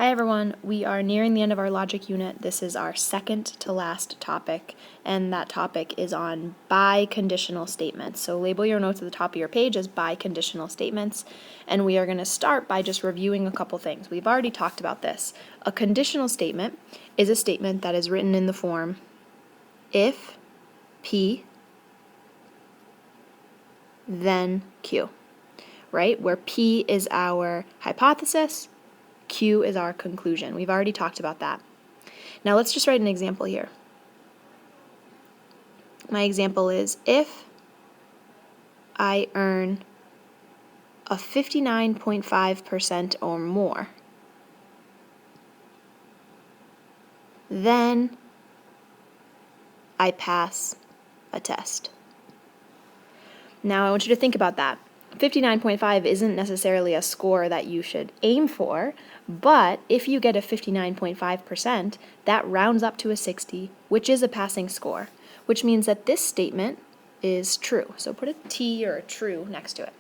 Hi everyone, we are nearing the end of our logic unit. This is our second to last topic, and that topic is on biconditional statements. So label your notes at the top of your page as biconditional statements, and we are going to start by just reviewing a couple things. We've already talked about this. A conditional statement is a statement that is written in the form if P, then Q, right? Where P is our hypothesis, Q is our conclusion. We've already talked about that. Now let's just write an example here. My example is if I earn a 59.5% or more, then I pass a test. Now I want you to think about that. 59.5 isn't necessarily a score that you should aim for, but if you get a 59.5%, that rounds up to a 60, which is a passing score, which means that this statement is true. So put a T or a true next to it.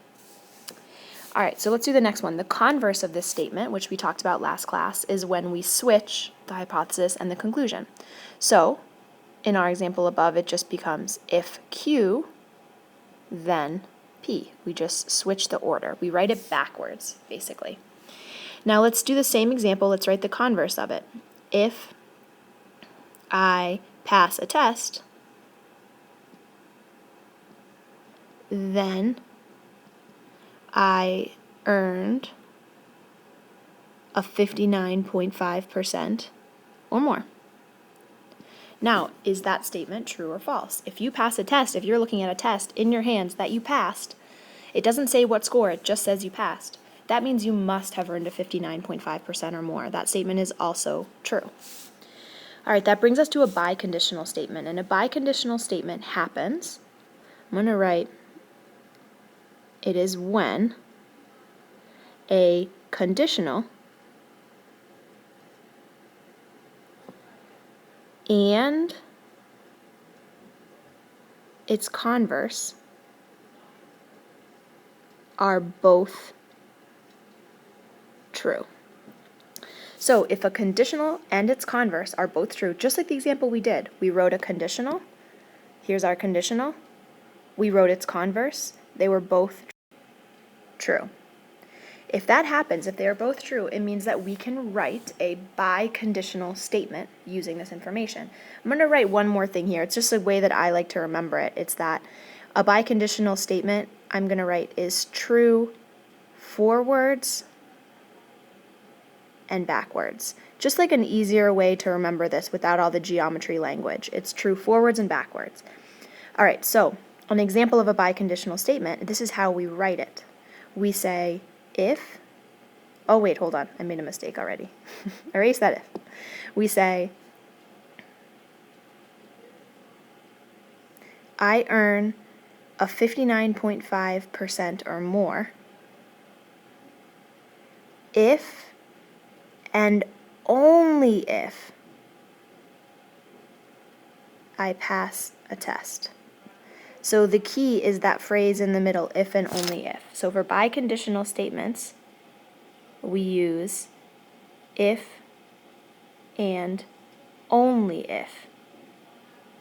All right, so let's do the next one. The converse of this statement, which we talked about last class, is when we switch the hypothesis and the conclusion. So in our example above, it just becomes if Q, then P. We just switch the order. We write it backwards, basically. Now let's do the same example. Let's write the converse of it. If I pass a test, then I earned a 59.5% or more. Now, is that statement true or false? If you pass a test, if you're looking at a test in your hands that you passed, it doesn't say what score, it just says you passed. That means you must have earned a 59.5% or more. That statement is also true. All right, that brings us to a biconditional statement. And a biconditional statement happens, I'm going to write, it is when a conditional and its converse are both true. So if a conditional and its converse are both true, just like the example we did, we wrote a conditional, here's our conditional, we wrote its converse, they were both true. If that happens, if they are both true, it means that we can write a biconditional statement using this information. I'm going to write one more thing here. It's just a way that I like to remember it. It's that a biconditional statement I'm going to write is true forwards and backwards. Just like an easier way to remember this without all the geometry language. It's true forwards and backwards. All right, so an example of a biconditional statement, this is how we write it. We say if, oh wait, hold on, I made a mistake already. Erase that if. We say, I earn a 59.5% or more if and only if I pass a test. So the key is that phrase in the middle, if and only if. So for biconditional statements, we use if and only if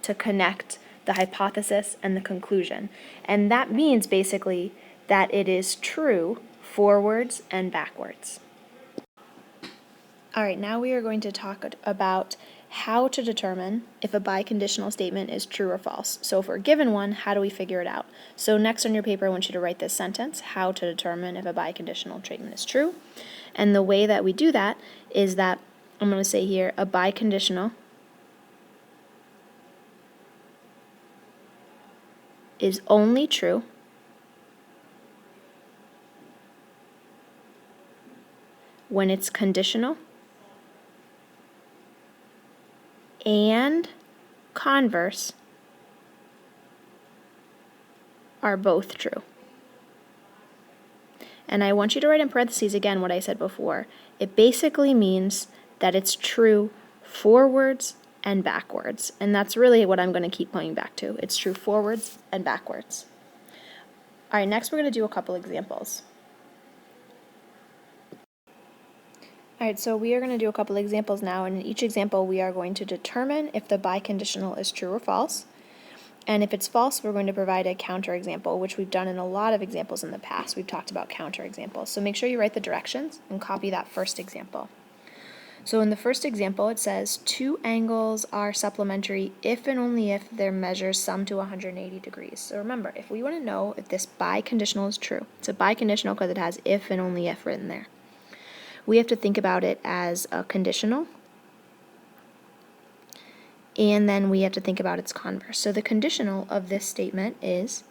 to connect the hypothesis and the conclusion. And that means basically that it is true forwards and backwards. All right, now we are going to talk about how to determine if a biconditional statement is true or false. So if we're given one, how do we figure it out? So next on your paper, I want you to write this sentence, how to determine if a biconditional statement is true. And the way that we do that is that I'm going to say here, a biconditional is only true when it's conditional and converse are both true. And I want you to write in parentheses again what I said before. It basically means that it's true forwards and backwards. And that's really what I'm going to keep coming back to. It's true forwards and backwards. All right, next we're going to do a couple examples. All right, so we are going to do a couple examples now, and in each example we are going to determine if the biconditional is true or false. And if it's false, we're going to provide a counterexample, which we've done in a lot of examples in the past. We've talked about counterexamples. So make sure you write the directions and copy that first example. So in the first example, it says two angles are supplementary if and only if their measures sum to 180 degrees. So remember, if we want to know if this biconditional is true, it's a biconditional because it has if and only if written there. We have to think about it as a conditional, and then we have to think about its converse. So the conditional of this statement is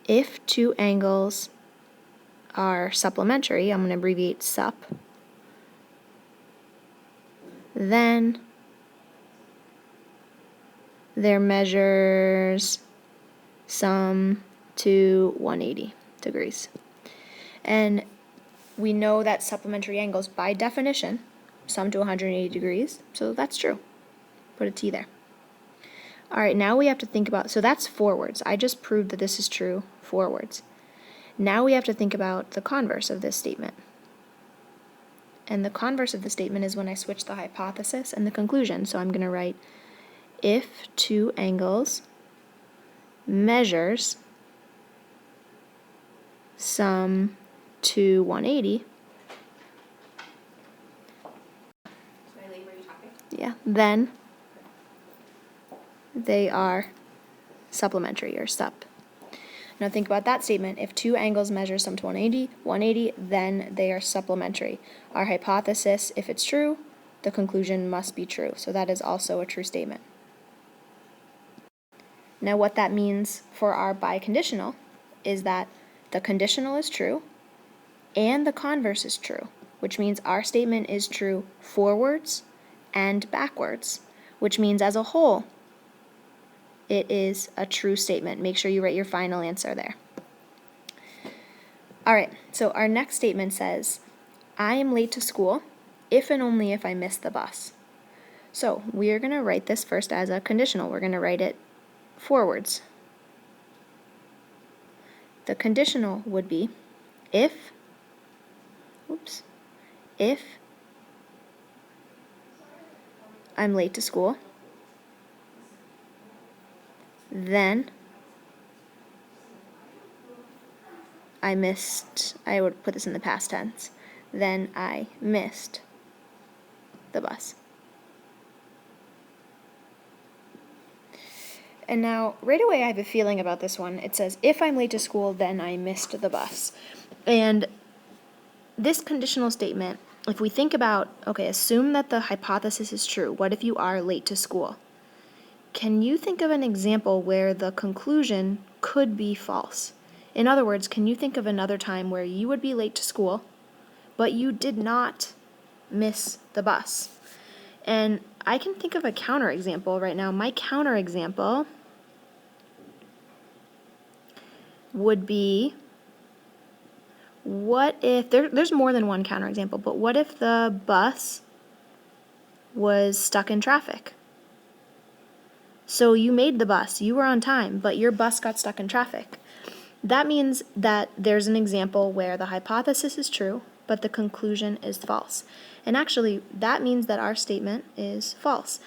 if two angles are supplementary, I'm going to abbreviate sup, then their measures sum to 180 degrees. And we know that supplementary angles, by definition, sum to 180 degrees, so that's true. Put a T there. All right, now we have to think about, so that's forwards. I just proved that this is true forwards. Now we have to think about the converse of this statement. And the converse of the statement is when I switch the hypothesis and the conclusion. So I'm going to write if two angles measures sum to 180, yeah, then they are supplementary or sup. Now think about that statement. If two angles measure sum to 180, then they are supplementary. Our hypothesis, if it's true, the conclusion must be true. So that is also a true statement. Now what that means for our biconditional is that the conditional is true and the converse is true, which means our statement is true forwards and backwards, which means as a whole, it is a true statement. Make sure you write your final answer there. All right, so our next statement says, I am late to school if and only if I miss the bus. So we are going to write this first as a conditional. We're going to write it forwards. The conditional would be if I'm late to school, then I would put this in the past tense, then I missed the bus. And now, right away I have a feeling about this one. It says, if I'm late to school, then I missed the bus. And this conditional statement, if we think about, okay, assume that the hypothesis is true. What if you are late to school? Can you think of an example where the conclusion could be false? In other words, can you think of another time where you would be late to school, but you did not miss the bus? And I can think of a counterexample right now. My counterexample would be, what if, there's more than one counterexample, but what if the bus was stuck in traffic? So you made the bus, you were on time, but your bus got stuck in traffic. That means that there's an example where the hypothesis is true, but the conclusion is false. And actually, that means that our statement is false.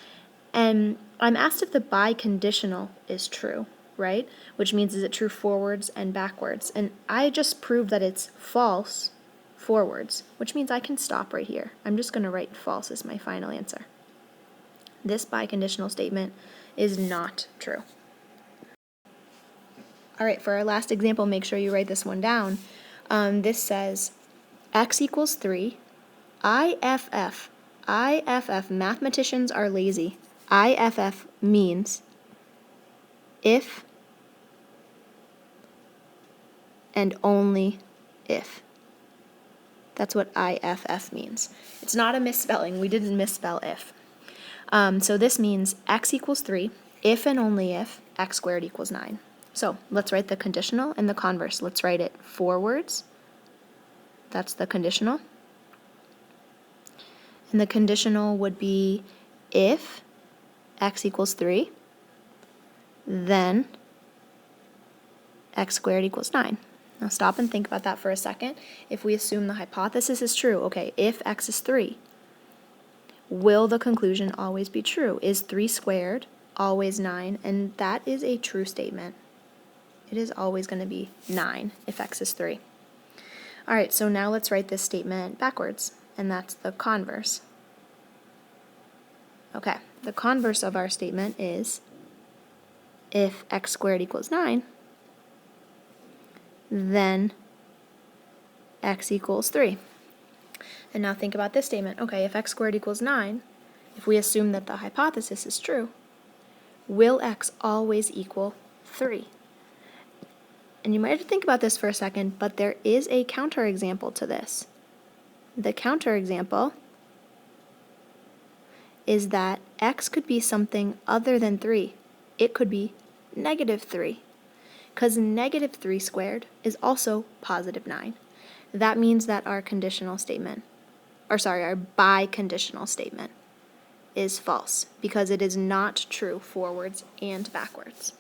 And I'm asked if the biconditional is true, right? Which means, is it true forwards and backwards? And I just proved that it's false forwards, which means I can stop right here. I'm just going to write false as my final answer. This biconditional statement is not true. All right, for our last example, make sure you write this one down. This says x equals 3, IFF, mathematicians are lazy. IFF means if and only if. That's what IFF means. It's not a misspelling. We didn't misspell if. So this means x equals 3, if and only if x squared equals 9. So let's write the conditional and the converse. Let's write it forwards. That's the conditional. And the conditional would be if x equals 3, then x squared equals 9. Now stop and think about that for a second. If we assume the hypothesis is true, okay, if x is 3, will the conclusion always be true? Is 3 squared always 9? And that is a true statement. It is always going to be 9 if x is 3. All right, so now let's write this statement backwards, and that's the converse. Okay, the converse of our statement is if x squared equals 9, then x equals 3. And now think about this statement. Okay, if x squared equals 9, if we assume that the hypothesis is true, will x always equal 3? And you might have to think about this for a second, but there is a counterexample to this. The counterexample is that x could be something other than 3. It could be negative 3, because negative 3 squared is also positive 9. That means that our conditional statement, our biconditional statement is false, because it is not true forwards and backwards.